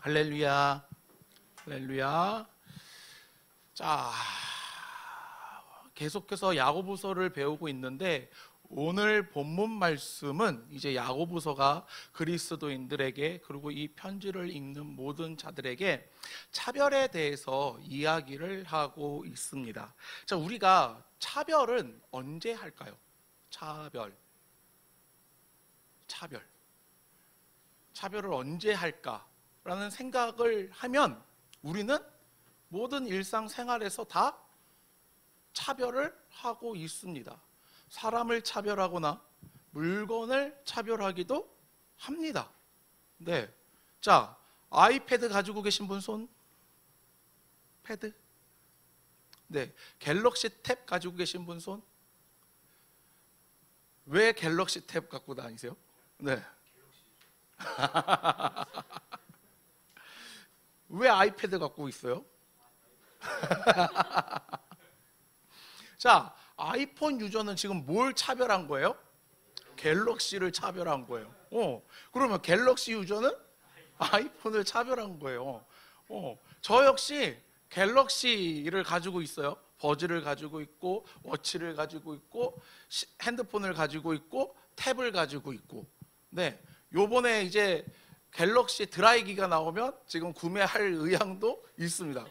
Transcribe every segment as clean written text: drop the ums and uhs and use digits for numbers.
할렐루야, 할렐루야. 자, 계속해서 야고보서를 배우고 있는데 오늘 본문 말씀은 이제 야고보서가 그리스도인들에게 그리고 이 편지를 읽는 모든 자들에게 차별에 대해서 이야기를 하고 있습니다. 자, 우리가 차별은 언제 할까요? 차별을 언제 할까라는 생각을 하면 우리는 모든 일상생활에서 다 차별을 하고 있습니다. 사람을 차별하거나 물건을 차별하기도 합니다. 네. 자, 아이패드 가지고 계신 분 손? 패드? 네. 갤럭시 탭 가지고 계신 분 손? 왜 갤럭시 탭 갖고 다니세요? 네. 왜 아이패드 갖고 있어요? 자, 아이폰 유저는 지금 뭘 차별한 거예요? 갤럭시를 차별한 거예요. 그러면 갤럭시 유저는 아이폰을 차별한 거예요. 저 역시 갤럭시를 가지고 있어요. 버즈를 가지고 있고, 워치를 가지고 있고, 핸드폰을 가지고 있고, 탭을 가지고 있고. 네, 요번에 이제 갤럭시 드라이기가 나오면 지금 구매할 의향도 있습니다.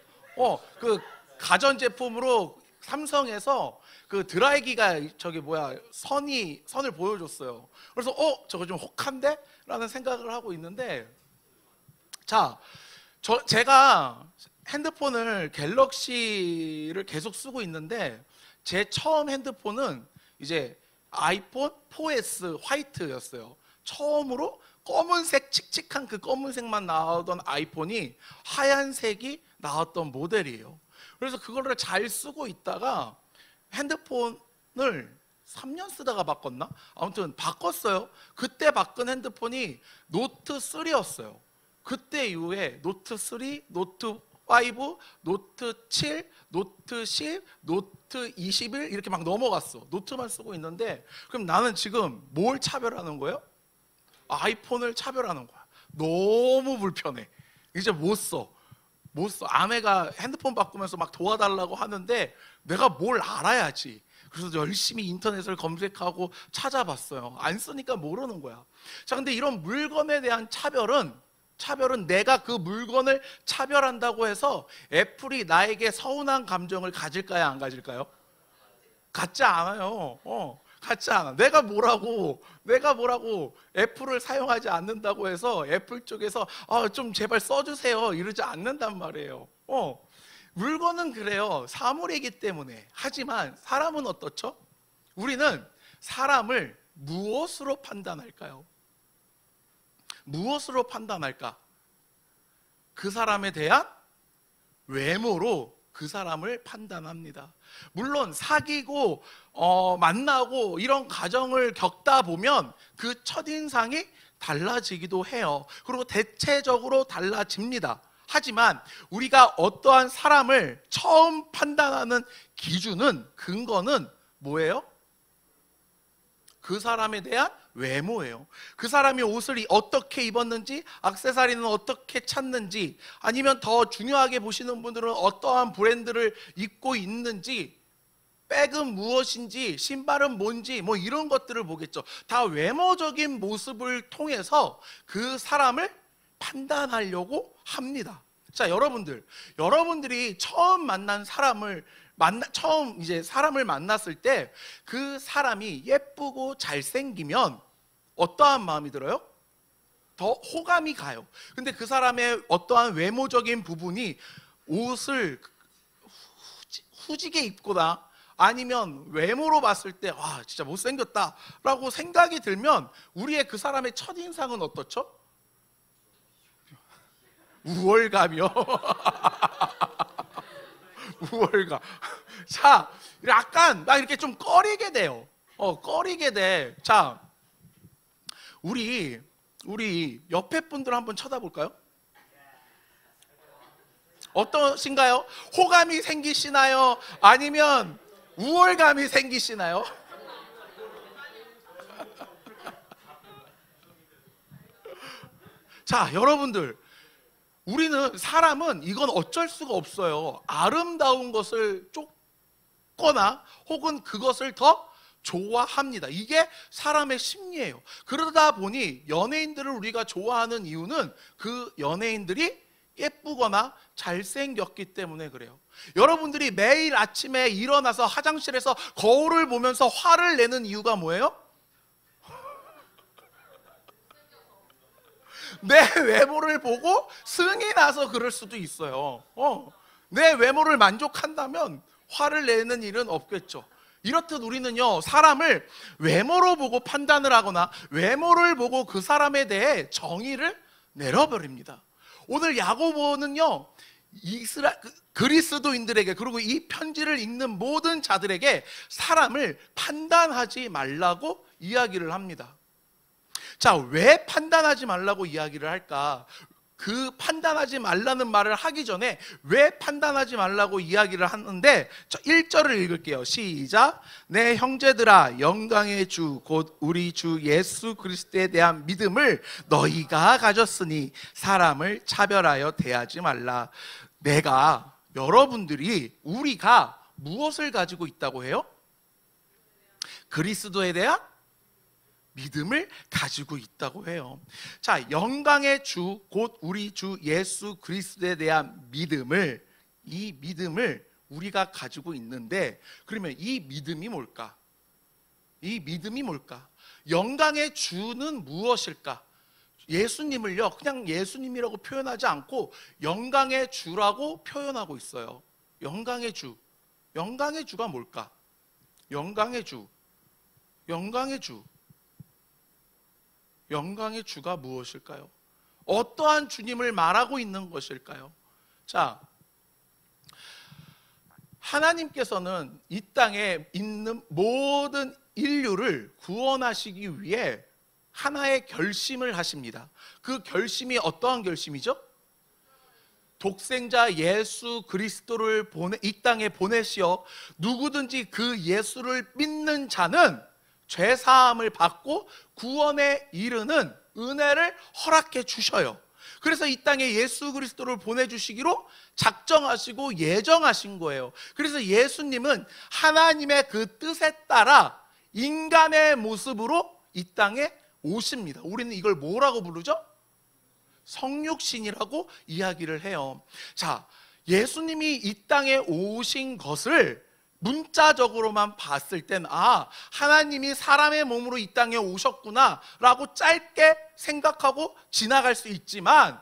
그 가전제품으로 삼성에서 그 드라이기가 선을 보여줬어요. 그래서 저거 좀 혹한데? 라는 생각을 하고 있는데, 자, 제가 핸드폰을 갤럭시를 계속 쓰고 있는데 제 처음 핸드폰은 이제 아이폰 4S 화이트였어요. 처음으로 검은색 칙칙한 그 검은색만 나오던 아이폰이 하얀색이 나왔던 모델이에요. 그래서 그거를 잘 쓰고 있다가 핸드폰을 3년 쓰다가 바꿨나? 아무튼 바꿨어요. 그때 바꾼 핸드폰이 노트 3였어요. 그때 이후에 노트 3, 노트 5, 노트 7, 노트 10, 노트 21 이렇게 막 넘어갔어. 노트만 쓰고 있는데 그럼 나는 지금 뭘 차별하는 거예요? 아이폰을 차별하는 거야. 너무 불편해. 이제 못 써. 아내가 핸드폰 바꾸면서 막 도와달라고 하는데 내가 뭘 알아야지. 그래서 열심히 인터넷을 검색하고 찾아봤어요. 안 쓰니까 모르는 거야. 자, 근데 이런 물건에 대한 차별은 내가 그 물건을 차별한다고 해서 애플이 나에게 서운한 감정을 가질까요, 안 가질까요? 갖지 않아요. 갖지 않아. 내가 뭐라고 애플을 사용하지 않는다고 해서 애플 쪽에서 좀 제발 써주세요 이러지 않는단 말이에요. 물건은 그래요. 사물이기 때문에. 하지만 사람은 어떻죠? 우리는 사람을 무엇으로 판단할까요? 무엇으로 판단할까? 그 사람에 대한 외모로 그 사람을 판단합니다. 물론 사귀고 만나고 이런 과정을 겪다 보면 그 첫인상이 달라지기도 해요. 그리고 대체적으로 달라집니다. 하지만 우리가 어떠한 사람을 처음 판단하는 기준은, 근거는 뭐예요? 그 사람에 대한 외모예요. 그 사람이 옷을 어떻게 입었는지, 액세서리는 어떻게 찾는지, 아니면 더 중요하게 보시는 분들은 어떠한 브랜드를 입고 있는지, 백은 무엇인지, 신발은 뭔지 뭐 이런 것들을 보겠죠. 다 외모적인 모습을 통해서 그 사람을 판단하려고 합니다. 자, 여러분들이 처음 만난 사람을 처음 이제 사람을 만났을 때 그 사람이 예쁘고 잘생기면 어떠한 마음이 들어요? 더 호감이 가요. 근데 그 사람의 어떠한 외모적인 부분이 옷을 후지게 입거나 아니면 외모로 봤을 때 와 진짜 못생겼다 라고 생각이 들면 우리의 그 사람의 첫인상은 어떻죠? 우월감이요. 우월감. 자, 약간 막 이렇게 좀 꺼리게 돼요. 꺼리게 돼. 자, 우리 옆에 분들 한번 쳐다볼까요? 어떠신가요? 호감이 생기시나요? 아니면 우월감이 생기시나요? 자, 여러분들 우리는 사람은 이건 어쩔 수가 없어요. 아름다운 것을 쫓거나 혹은 그것을 더 좋아합니다. 이게 사람의 심리예요. 그러다 보니 연예인들을 우리가 좋아하는 이유는 그 연예인들이 예쁘거나 잘생겼기 때문에 그래요. 여러분들이 매일 아침에 일어나서 화장실에서 거울을 보면서 화를 내는 이유가 뭐예요? 내 외모를 보고 승이 나서 그럴 수도 있어요. 내 외모를 만족한다면 화를 내는 일은 없겠죠. 이렇듯 우리는요, 사람을 외모로 보고 판단을 하거나 외모를 보고 그 사람에 대해 정의를 내려버립니다. 오늘 야고보는요, 그리스도인들에게, 그리고 이 편지를 읽는 모든 자들에게 사람을 판단하지 말라고 이야기를 합니다. 자, 왜 판단하지 말라고 이야기를 할까? 그 판단하지 말라는 말을 하기 전에 왜 판단하지 말라고 이야기를 하는데, 1절을 읽을게요. 시작. 내 형제들아, 영광의 주 곧 우리 주 예수 그리스도에 대한 믿음을 너희가 가졌으니 사람을 차별하여 대하지 말라. 우리가 무엇을 가지고 있다고 해요? 그리스도에 대한 믿음을 가지고 있다고 해요. 자, 영광의 주 곧 우리 주 예수 그리스도에 대한 믿음을, 이 믿음을 우리가 가지고 있는데, 그러면 이 믿음이 뭘까? 이 믿음이 뭘까? 영광의 주는 무엇일까? 예수님을요, 그냥 예수님이라고 표현하지 않고 영광의 주라고 표현하고 있어요. 영광의 주. 영광의 주가 뭘까? 영광의 주. 영광의 주. 영광의 주가 무엇일까요? 어떠한 주님을 말하고 있는 것일까요? 자, 하나님께서는 이 땅에 있는 모든 인류를 구원하시기 위해 하나의 결심을 하십니다. 그 결심이 어떠한 결심이죠? 독생자 예수 그리스도를 이 땅에 보내시어 누구든지 그 예수를 믿는 자는 죄사함을 받고 구원에 이르는 은혜를 허락해 주셔요. 그래서 이 땅에 예수 그리스도를 보내주시기로 작정하시고 예정하신 거예요. 그래서 예수님은 하나님의 그 뜻에 따라 인간의 모습으로 이 땅에 오십니다. 우리는 이걸 뭐라고 부르죠? 성육신이라고 이야기를 해요. 자, 예수님이 이 땅에 오신 것을 문자적으로만 봤을 땐, 아, 하나님이 사람의 몸으로 이 땅에 오셨구나 라고 짧게 생각하고 지나갈 수 있지만,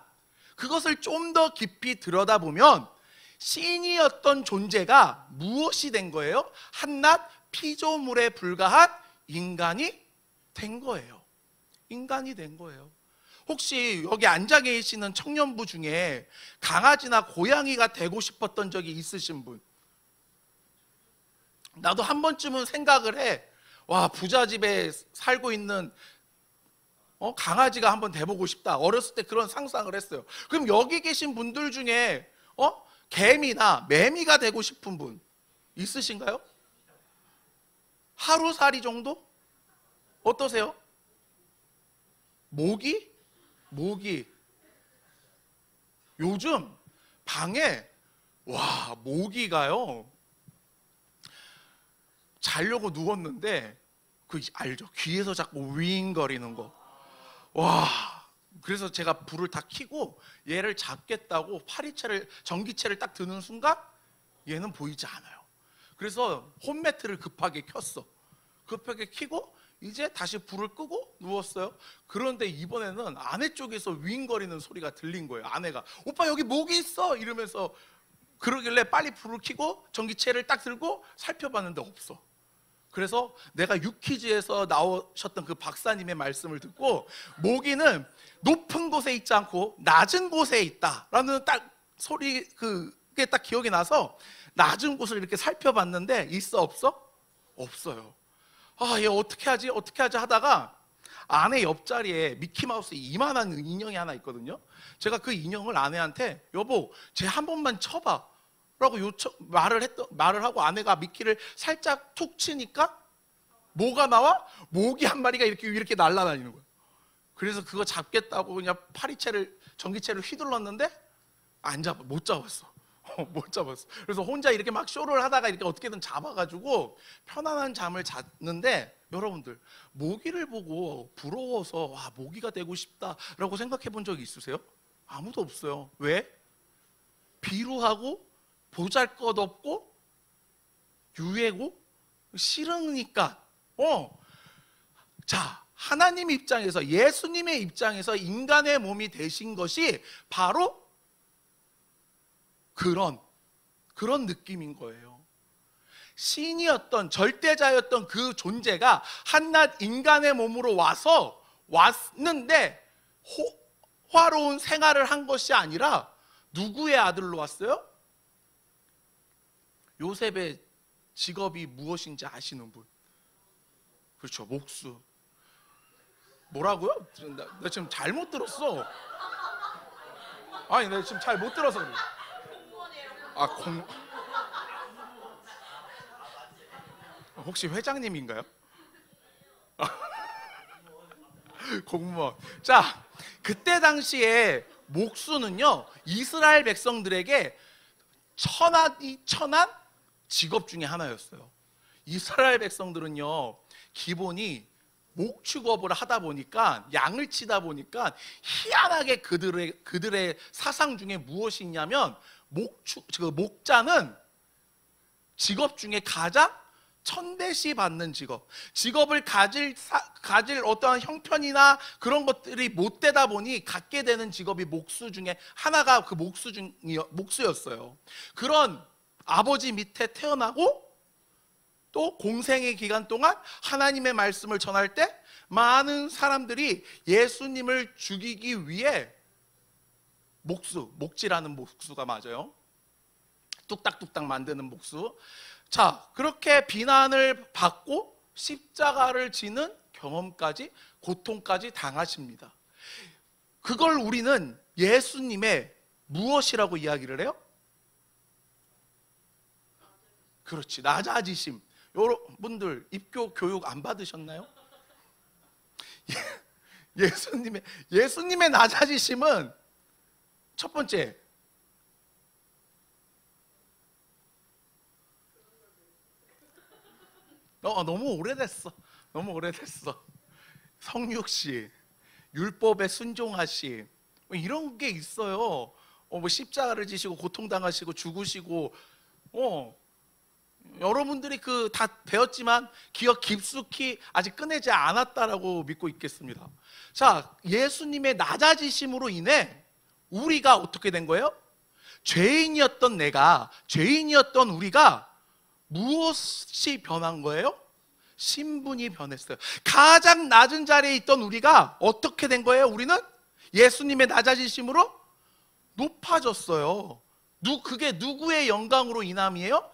그것을 좀 더 깊이 들여다보면 신이었던 존재가 무엇이 된 거예요? 한낱 피조물에 불과한 인간이 된 거예요. 인간이 된 거예요. 혹시 여기 앉아 계시는 청년부 중에 강아지나 고양이가 되고 싶었던 적이 있으신 분? 나도 한 번쯤은 생각을 해. 와, 부잣집에 살고 있는 강아지가 한번 돼보고 싶다. 어렸을 때 그런 상상을 했어요. 그럼 여기 계신 분들 중에 개미나 매미가 되고 싶은 분 있으신가요? 하루살이 정도? 어떠세요? 모기? 요즘 방에 모기가요, 자려고 누웠는데 그 알죠? 귀에서 자꾸 윙거리는 거. 그래서 제가 불을 다 켜고 얘를 잡겠다고 전기채를 딱 드는 순간 얘는 보이지 않아요. 그래서 홈매트를 급하게 켰어. 급하게 켜고 이제 다시 불을 끄고 누웠어요. 그런데 이번에는 아내 쪽에서 윙거리는 소리가 들린 거예요. 아내가 오빠 여기 모기 있어 이러면서 그러길래 빨리 불을 켜고 전기채를 딱 들고 살펴봤는데 없어. 그래서 내가 유퀴즈에서 나오셨던 그 박사님의 말씀을 듣고, 모기는 높은 곳에 있지 않고 낮은 곳에 있다라는 딱 소리, 그게 딱 기억이 나서 낮은 곳을 이렇게 살펴봤는데 있어 없어? 없어요. 얘 어떻게 하지 하다가 아내 옆자리에 미키마우스 이만한 인형이 하나 있거든요. 제가 그 인형을 아내한테 여보 쟤 한 번만 쳐봐 라고 말을 하고 아내가 미키를 살짝 툭 치니까 뭐가 나와? 모기 한 마리가 이렇게 날아다니는 거예요. 그래서 그거 잡겠다고 그냥 전기채를 휘둘렀는데 못 잡았어. 못 잡았어. 그래서 혼자 이렇게 막 쇼를 하다가 이렇게 어떻게든 잡아가지고 편안한 잠을 잤는데, 여러분들 모기를 보고 부러워서 와, 모기가 되고 싶다라고 생각해 본 적이 있으세요? 아무도 없어요. 왜? 비루하고 보잘것없고 유해고 싫으니까. 자, 하나님 입장에서, 예수님의 입장에서 인간의 몸이 되신 것이 바로 그런 느낌인 거예요. 신이었던, 절대자였던 그 존재가 한낱 인간의 몸으로 왔는데 화로운 생활을 한 것이 아니라 누구의 아들로 왔어요? 요셉의 직업이 무엇인지 아시는 분? 그렇죠, 목수. 뭐라고요? 나 지금 잘못 들었어. 아니, 나 지금 잘 못 들어서 그래. 혹시 회장님인가요? 공무원. 자, 그때 당시에 목수는요, 이스라엘 백성들에게 천한 직업 중에 하나였어요. 이스라엘 백성들은요, 기본이 목축업을 하다 보니까, 양을 치다 보니까 희한하게 그들의 사상 중에 무엇이 있냐면, 목자는 직업 중에 가장 천대시 받는 직업을 가질 어떠한 형편이나 그런 것들이 못 되다 보니 갖게 되는 직업이 목수 중에 하나가 그 목수였어요. 그런 아버지 밑에 태어나고 또 공생의 기간 동안 하나님의 말씀을 전할 때 많은 사람들이 예수님을 죽이기 위해 목지라는 목수가 맞아요. 뚝딱뚝딱 만드는 목수. 자, 그렇게 비난을 받고 십자가를 지는 경험까지, 고통까지 당하십니다. 그걸 우리는 예수님의 무엇이라고 이야기를 해요? 그렇지, 낮아지심. 여러분들 입교 교육 안 받으셨나요? 예수님의 낮아지심은 첫 번째, 너무 오래됐어. 성육시, 율법에 순종하시, 이런 게 있어요. 뭐 십자가를 지시고 고통당하시고 죽으시고, 여러분들이 다 배웠지만 기억 깊숙이 아직 꺼내지 않았다라고 믿고 있겠습니다. 자, 예수님의 낮아지심으로 인해 우리가 어떻게 된 거예요? 죄인이었던 우리가 무엇이 변한 거예요? 신분이 변했어요. 가장 낮은 자리에 있던 우리가 어떻게 된 거예요? 우리는 예수님의 낮아지심으로 높아졌어요. 그게 누구의 영광으로 인함이에요?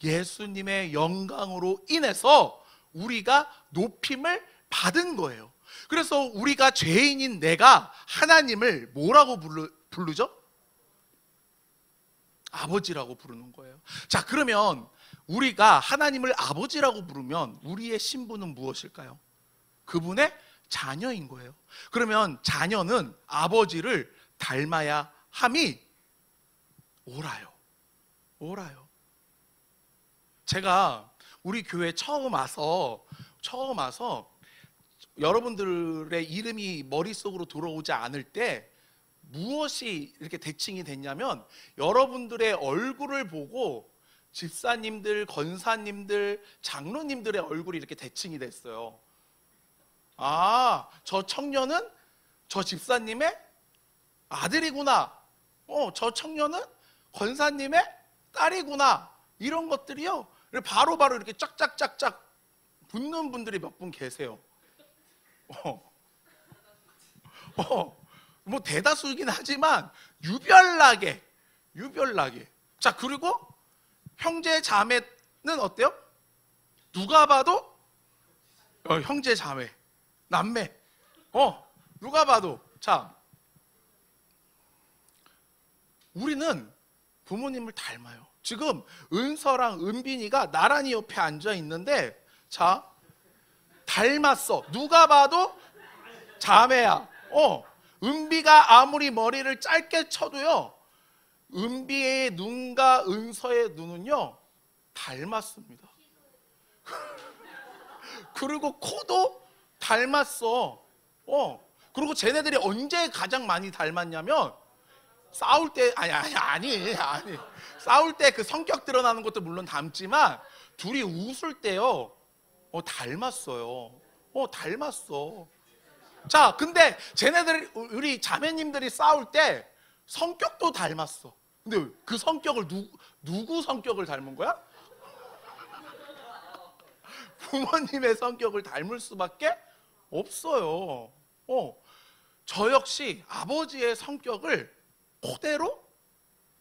예수님의 영광으로 인해서 우리가 높임을 받은 거예요. 그래서 우리가 죄인인 내가 하나님을 뭐라고 부르죠? 아버지라고 부르는 거예요. 자, 그러면 우리가 하나님을 아버지라고 부르면 우리의 신분은 무엇일까요? 그분의 자녀인 거예요. 그러면 자녀는 아버지를 닮아야 함이 옳아요. 제가 우리 교회 처음 와서 여러분들의 이름이 머릿속으로 들어오지 않을 때 무엇이 이렇게 대칭이 됐냐면, 여러분들의 얼굴을 보고 집사님들, 권사님들, 장로님들의 얼굴이 이렇게 대칭이 됐어요. 아, 저 청년은 저 집사님의 아들이구나. 저 청년은 권사님의 딸이구나. 이런 것들이요, 바로바로 이렇게 짝짝짝짝 붙는 분들이 몇 분 계세요. 뭐 대다수이긴 하지만 유별나게. 자, 그리고 형제 자매는 어때요? 누가 봐도 형제 자매, 남매. 누가 봐도. 자, 우리는 부모님을 닮아요. 지금 은서랑 은빈이가 나란히 옆에 앉아 있는데, 자, 닮았어. 누가 봐도 자매야. 은비가 아무리 머리를 짧게 쳐도요, 은비의 눈과 은서의 눈은요 닮았습니다. 그리고 코도 닮았어. 그리고 쟤네들이 언제 가장 많이 닮았냐면 싸울 때 아니 싸울 때 그 성격 드러나는 것도 물론 닮지만 둘이 웃을 때요 닮았어요. 닮았어. 자, 근데 쟤네들 우리 자매님들이 싸울 때 성격도 닮았어. 근데 그 성격을 누구 성격을 닮은 거야? 부모님의 성격을 닮을 수밖에 없어요. 저 역시 아버지의 성격을 그대로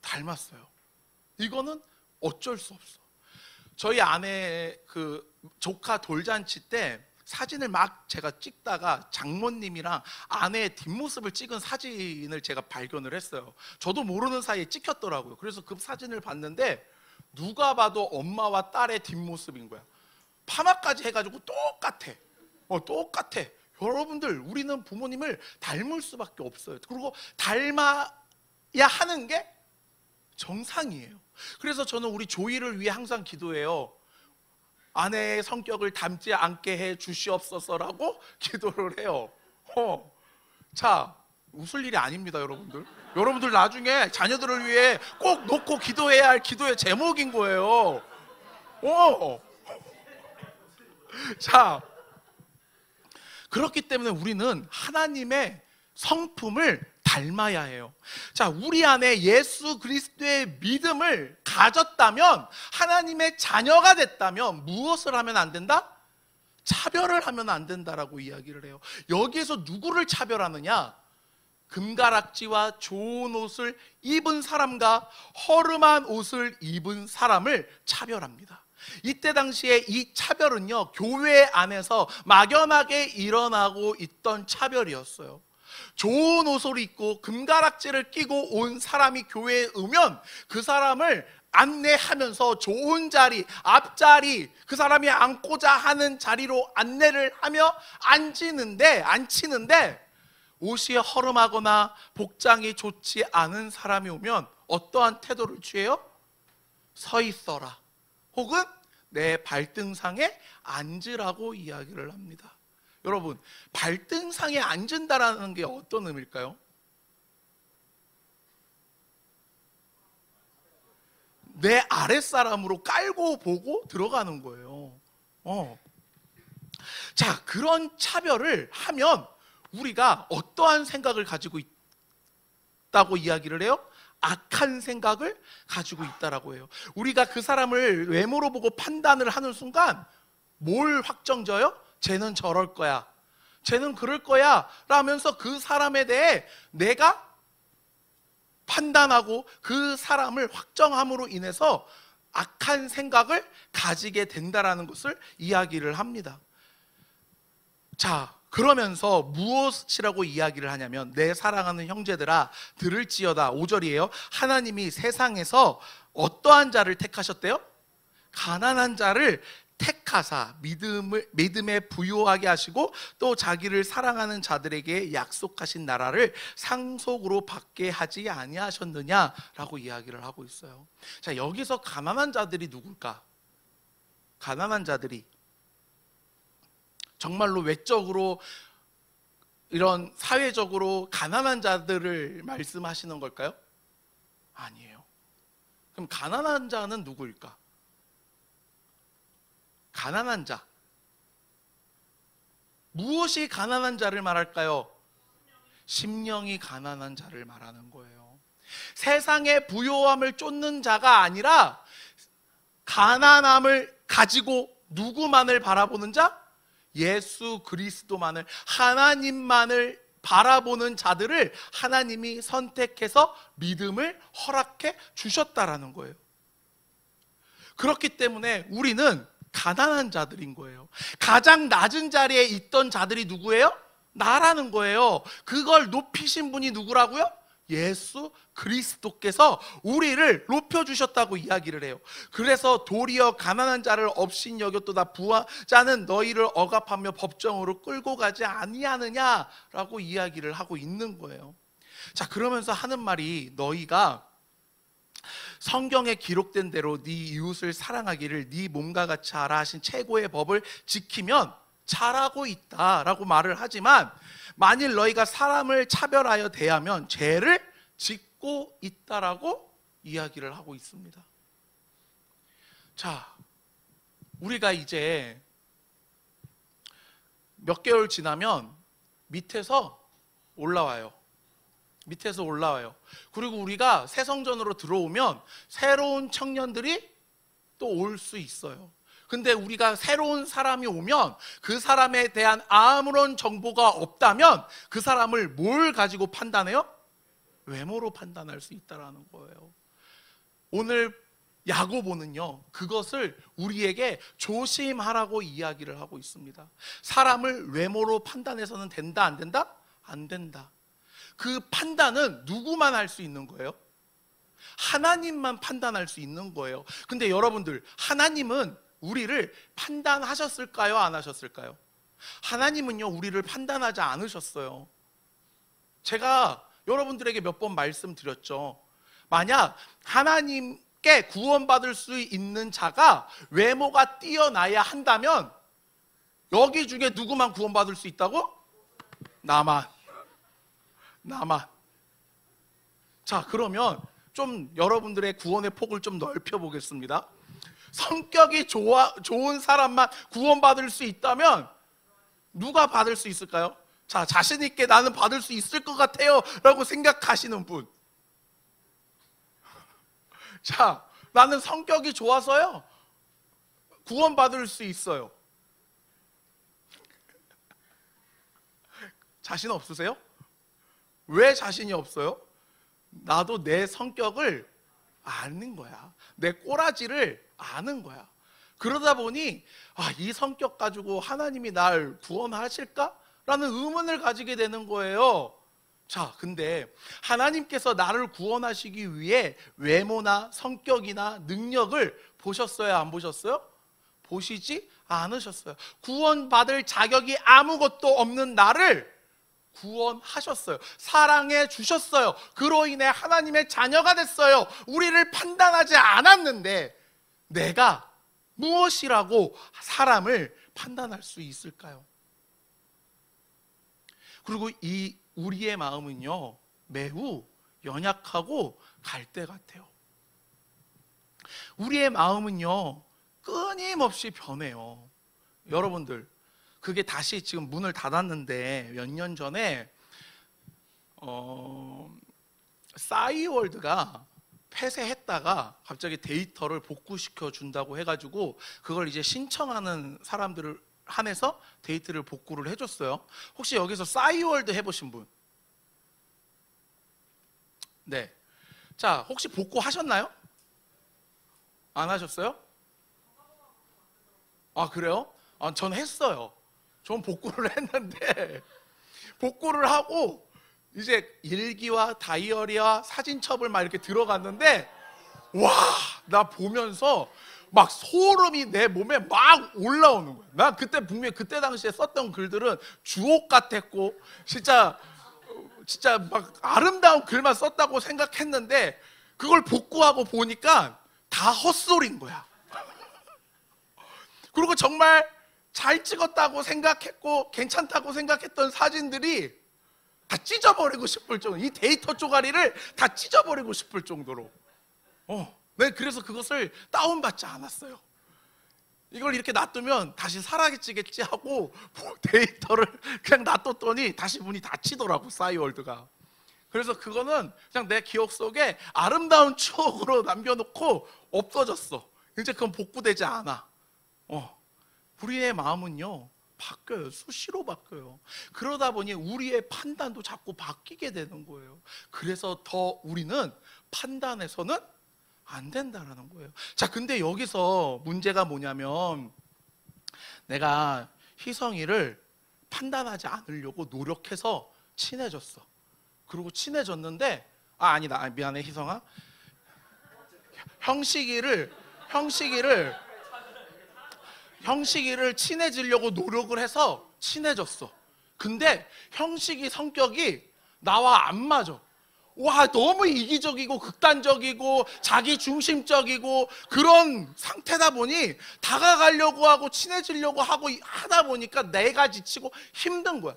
닮았어요. 이거는 어쩔 수 없어. 저희 아내 그 조카 돌잔치 때 사진을 막 제가 찍다가 장모님이랑 아내의 뒷모습을 찍은 사진을 제가 발견을 했어요. 저도 모르는 사이에 찍혔더라고요. 그래서 그 사진을 봤는데 누가 봐도 엄마와 딸의 뒷모습인 거야. 파마까지 해가지고 똑같아. 똑같아. 여러분들, 우리는 부모님을 닮을 수밖에 없어요. 그리고 닮아야 하는 게 정상이에요. 그래서 저는 우리 조이를 위해 항상 기도해요. 아내의 성격을 닮지 않게 해 주시옵소서라고 기도를 해요. 자, 웃을 일이 아닙니다, 여러분들. 여러분들 나중에 자녀들을 위해 꼭 놓고 기도해야 할 기도의 제목인 거예요. 자, 그렇기 때문에 우리는 하나님의 성품을 닮아야 해요. 자, 우리 안에 예수 그리스도의 믿음을 가졌다면, 하나님의 자녀가 됐다면 무엇을 하면 안 된다? 차별을 하면 안 된다라고 이야기를 해요. 여기에서 누구를 차별하느냐? 금가락지와 좋은 옷을 입은 사람과 허름한 옷을 입은 사람을 차별합니다. 이때 당시에 이 차별은요, 교회 안에서 막연하게 일어나고 있던 차별이었어요. 좋은 옷을 입고 금가락지를 끼고 온 사람이 교회에 오면 그 사람을 안내하면서 좋은 자리, 앞자리, 그 사람이 앉고자 하는 자리로 안내를 하며 앉히는데 옷이 허름하거나 복장이 좋지 않은 사람이 오면 어떠한 태도를 취해요? 서 있어라, 혹은 내 발등상에 앉으라고 이야기를 합니다. 여러분, 발등상에 앉은다라는 게 어떤 의미일까요? 내 아랫사람으로 깔고 보고 들어가는 거예요. 자, 그런 차별을 하면 우리가 어떠한 생각을 가지고 있다고 이야기를 해요? 악한 생각을 가지고 있다라고 해요. 우리가 그 사람을 외모로 보고 판단을 하는 순간 뭘 확정져요? 쟤는 저럴 거야, 쟤는 그럴 거야 라면서 그 사람에 대해 내가 판단하고 그 사람을 확정함으로 인해서 악한 생각을 가지게 된다라는 것을 이야기를 합니다. 자, 그러면서 무엇이라고 이야기를 하냐면, 내 사랑하는 형제들아 들을지어다. 5절이에요. 하나님이 세상에서 어떠한 자를 택하셨대요? 가난한 자를 택하사 믿음에 부요하게 하시고 또 자기를 사랑하는 자들에게 약속하신 나라를 상속으로 받게 하지 아니하셨느냐라고 이야기를 하고 있어요. 자, 여기서 가난한 자들이 누굴까? 가난한 자들이 정말로 외적으로 이런 사회적으로 가난한 자들을 말씀하시는 걸까요? 아니에요. 그럼 가난한 자는 누구일까? 가난한 자, 무엇이 가난한 자를 말할까요? 심령이 가난한 자를 말하는 거예요. 세상의 부요함을 쫓는 자가 아니라 가난함을 가지고 누구만을 바라보는 자? 예수 그리스도만을, 하나님만을 바라보는 자들을 하나님이 선택해서 믿음을 허락해 주셨다라는 거예요. 그렇기 때문에 우리는 가난한 자들인 거예요. 가장 낮은 자리에 있던 자들이 누구예요? 나라는 거예요. 그걸 높이신 분이 누구라고요? 예수 그리스도께서 우리를 높여주셨다고 이야기를 해요. 그래서 도리어 가난한 자를 업신 여겼도다 부자는 너희를 억압하며 법정으로 끌고 가지 아니하느냐라고 이야기를 하고 있는 거예요. 자, 그러면서 하는 말이, 너희가 성경에 기록된 대로 네 이웃을 사랑하기를 네 몸과 같이 하라 하신 최고의 법을 지키면 잘하고 있다라고 말을 하지만, 만일 너희가 사람을 차별하여 대하면 죄를 짓고 있다라고 이야기를 하고 있습니다. 자, 우리가 이제 몇 개월 지나면 밑에서 올라와요. 그리고 우리가 새 성전으로 들어오면 새로운 청년들이 또 올 수 있어요. 근데 우리가 새로운 사람이 오면 그 사람에 대한 아무런 정보가 없다면 그 사람을 뭘 가지고 판단해요? 외모로 판단할 수 있다는 거예요. 오늘 야고보는요, 그것을 우리에게 조심하라고 이야기를 하고 있습니다. 사람을 외모로 판단해서는 된다, 안 된다? 안 된다. 그 판단은 누구만 할 수 있는 거예요? 하나님만 판단할 수 있는 거예요. 근데 여러분들, 하나님은 우리를 판단하셨을까요? 안 하셨을까요? 하나님은요, 우리를 판단하지 않으셨어요. 제가 여러분들에게 몇 번 말씀드렸죠. 만약 하나님께 구원받을 수 있는 자가 외모가 뛰어나야 한다면 여기 중에 누구만 구원받을 수 있다고? 나만. 자, 그러면 좀 여러분들의 구원의 폭을 좀 넓혀 보겠습니다. 성격이 좋은 사람만 구원받을 수 있다면 누가 받을 수 있을까요? 자, 자신 있게 나는 받을 수 있을 것 같아요 라고 생각하시는 분. 자, 나는 성격이 좋아서요 구원받을 수 있어요. 자신 없으세요? 왜 자신이 없어요? 나도 내 성격을 아는 거야. 내 꼬라지를 아는 거야. 그러다 보니 이 성격 가지고 하나님이 날 구원하실까? 라는 의문을 가지게 되는 거예요. 자, 근데 하나님께서 나를 구원하시기 위해 외모나 성격이나 능력을 보셨어요? 안 보셨어요? 보시지 않으셨어요. 구원받을 자격이 아무것도 없는 나를 구원하셨어요. 사랑해 주셨어요. 그로 인해 하나님의 자녀가 됐어요. 우리를 판단하지 않았는데 내가 무엇이라고 사람을 판단할 수 있을까요? 그리고 이 우리의 마음은요, 매우 연약하고 갈대 같아요. 우리의 마음은요, 끊임없이 변해요. 여러분들, 그게 다시 지금 문을 닫았는데 몇 년 전에 싸이월드가 폐쇄했다가 갑자기 데이터를 복구시켜 준다고 해가지고 그걸 이제 신청하는 사람들을 한해서 데이터를 복구를 해줬어요. 혹시 여기서 싸이월드 해보신 분? 네. 자, 혹시 복구하셨나요? 안 하셨어요? 아, 그래요? 전 했어요. 전 복구를 했는데 복구를 하고 이제 일기와 다이어리와 사진첩을 막 이렇게 들어갔는데 와, 나 보면서 막 소름이 내 몸에 막 올라오는 거야. 나 그때 분명히 그때 당시에 썼던 글들은 주옥 같았고 진짜 막 아름다운 글만 썼다고 생각했는데 그걸 복구하고 보니까 다 헛소리인 거야. 그리고 정말 잘 찍었다고 생각했고 괜찮다고 생각했던 사진들이 다 찢어버리고 싶을 정도, 이 데이터 쪼가리를 다 찢어버리고 싶을 정도로 네, 그래서 그것을 다운받지 않았어요. 이걸 이렇게 놔두면 다시 사라지겠지 하고 데이터를 그냥 놔뒀더니 다시 문이 닫히더라고, 싸이월드가. 그래서 그거는 그냥 내 기억 속에 아름다운 추억으로 남겨놓고 없어졌어. 이제 그건 복구되지 않아. 우리의 마음은요, 바뀌어요. 수시로 바뀌어요. 그러다 보니 우리의 판단도 자꾸 바뀌게 되는 거예요. 그래서 더 우리는 판단해서는 안 된다라는 거예요. 자, 근데 여기서 문제가 뭐냐면 내가 희성이를 판단하지 않으려고 노력해서 친해졌어. 그리고 친해졌는데 아니다. 미안해, 희성아. 형식이를 친해지려고 노력을 해서 친해졌어. 근데 형식이 성격이 나와 안 맞아. 와, 너무 이기적이고 극단적이고 자기 중심적이고 그런 상태다 보니 다가가려고 하고 친해지려고 하고 하다 보니까 내가 지치고 힘든 거야.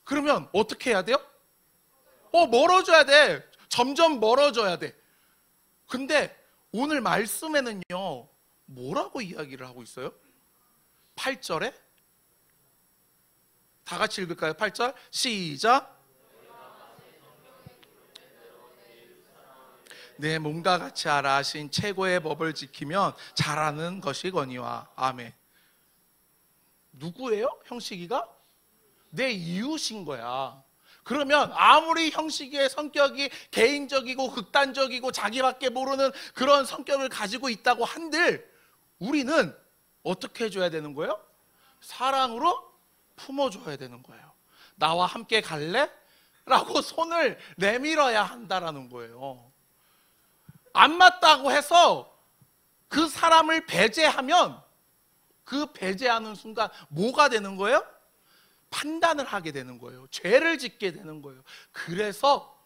그러면 어떻게 해야 돼요? 멀어져야 돼. 점점 멀어져야 돼. 근데 오늘 말씀에는요, 뭐라고 이야기를 하고 있어요? 8절에? 다 같이 읽을까요? 8절 시작. 내 몸과 같이 하라 하신 최고의 법을 지키면 잘하는 것이거니와. 아멘. 누구예요? 형식이가? 내 이웃인 거야. 그러면 아무리 형식이의 성격이 개인적이고 극단적이고 자기밖에 모르는 그런 성격을 가지고 있다고 한들 우리는 어떻게 해줘야 되는 거예요? 사랑으로 품어줘야 되는 거예요. 나와 함께 갈래? 라고 손을 내밀어야 한다라는 거예요. 안 맞다고 해서 그 사람을 배제하면 그 배제하는 순간 뭐가 되는 거예요? 판단을 하게 되는 거예요. 죄를 짓게 되는 거예요. 그래서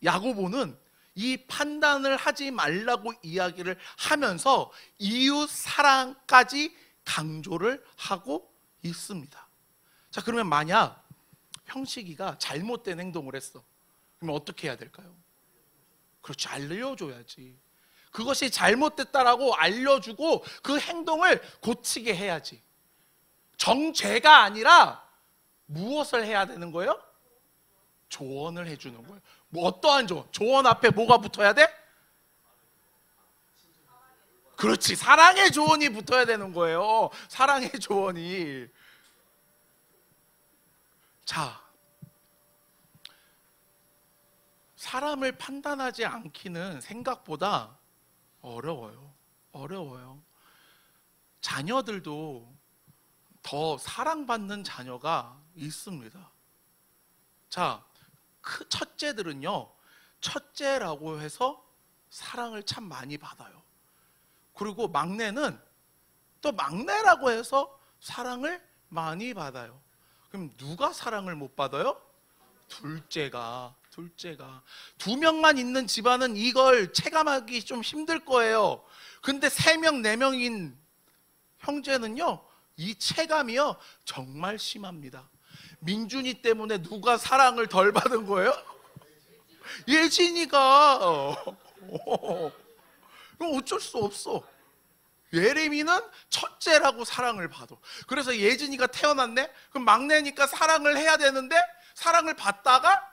야고보는 이 판단을 하지 말라고 이야기를 하면서 이웃 사랑까지 강조를 하고 있습니다. 자, 그러면 만약 형식이가 잘못된 행동을 했어. 그러면 어떻게 해야 될까요? 그렇지, 알려줘야지. 그것이 잘못됐다라고 알려주고 그 행동을 고치게 해야지. 정죄가 아니라 무엇을 해야 되는 거예요? 조언을 해주는 거예요. 뭐 어떠한 조언? 조언 앞에 뭐가 붙어야 돼? 그렇지, 사랑의 조언이 붙어야 되는 거예요. 사랑의 조언이. 자, 사람을 판단하지 않기는 생각보다 어려워요. 자녀들도 더 사랑받는 자녀가 있습니다. 자, 첫째들은요, 첫째라고 해서 사랑을 참 많이 받아요. 그리고 막내는 또 막내라고 해서 사랑을 많이 받아요. 그럼 누가 사랑을 못 받아요? 둘째가. 두 명만 있는 집안은 이걸 체감하기 좀 힘들 거예요. 근데 3명, 4명인 형제는요, 이 체감이요 정말 심합니다. 민준이 때문에 누가 사랑을 덜 받은 거예요? 예진이가. 그럼 어쩔 수 없어. 예림이는 첫째라고 사랑을 받아. 그래서 예진이가 태어났네? 그럼 막내니까 사랑을 해야 되는데 사랑을 받다가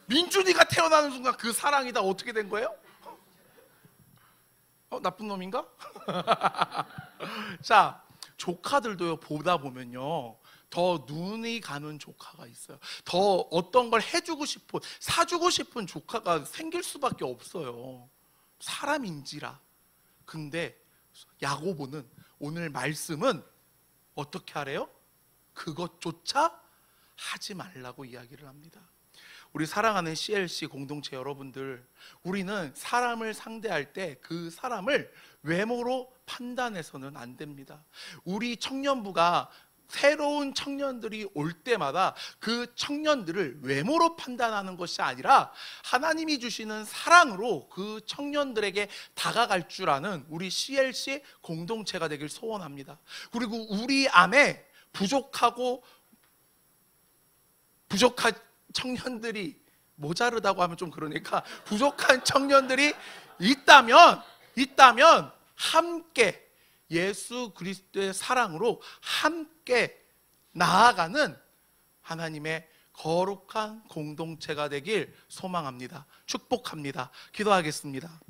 민준이가 태어나는 순간 그 사랑이 다 어떻게 된 거예요? 나쁜 놈인가? 자, 조카들도요, 보다 보면요, 더 눈이 가는 조카가 있어요. 더 어떤 걸 해주고 싶은, 사주고 싶은 조카가 생길 수밖에 없어요. 사람인지라. 근데 야고보는 오늘 말씀은 어떻게 하래요? 그것조차 하지 말라고 이야기를 합니다. 우리 사랑하는 CLC 공동체 여러분들, 우리는 사람을 상대할 때 그 사람을 외모로 판단해서는 안 됩니다. 우리 청년부가 새로운 청년들이 올 때마다 그 청년들을 외모로 판단하는 것이 아니라 하나님이 주시는 사랑으로 그 청년들에게 다가갈 줄 아는 우리 CLC 공동체가 되길 소원합니다. 그리고 우리 안에 부족한 청년들이, 모자르다고 하면 좀 그러니까 부족한 청년들이 있다면 함께 예수 그리스도의 사랑으로 함께 나아가는 하나님의 거룩한 공동체가 되길 소망합니다. 축복합니다. 기도하겠습니다.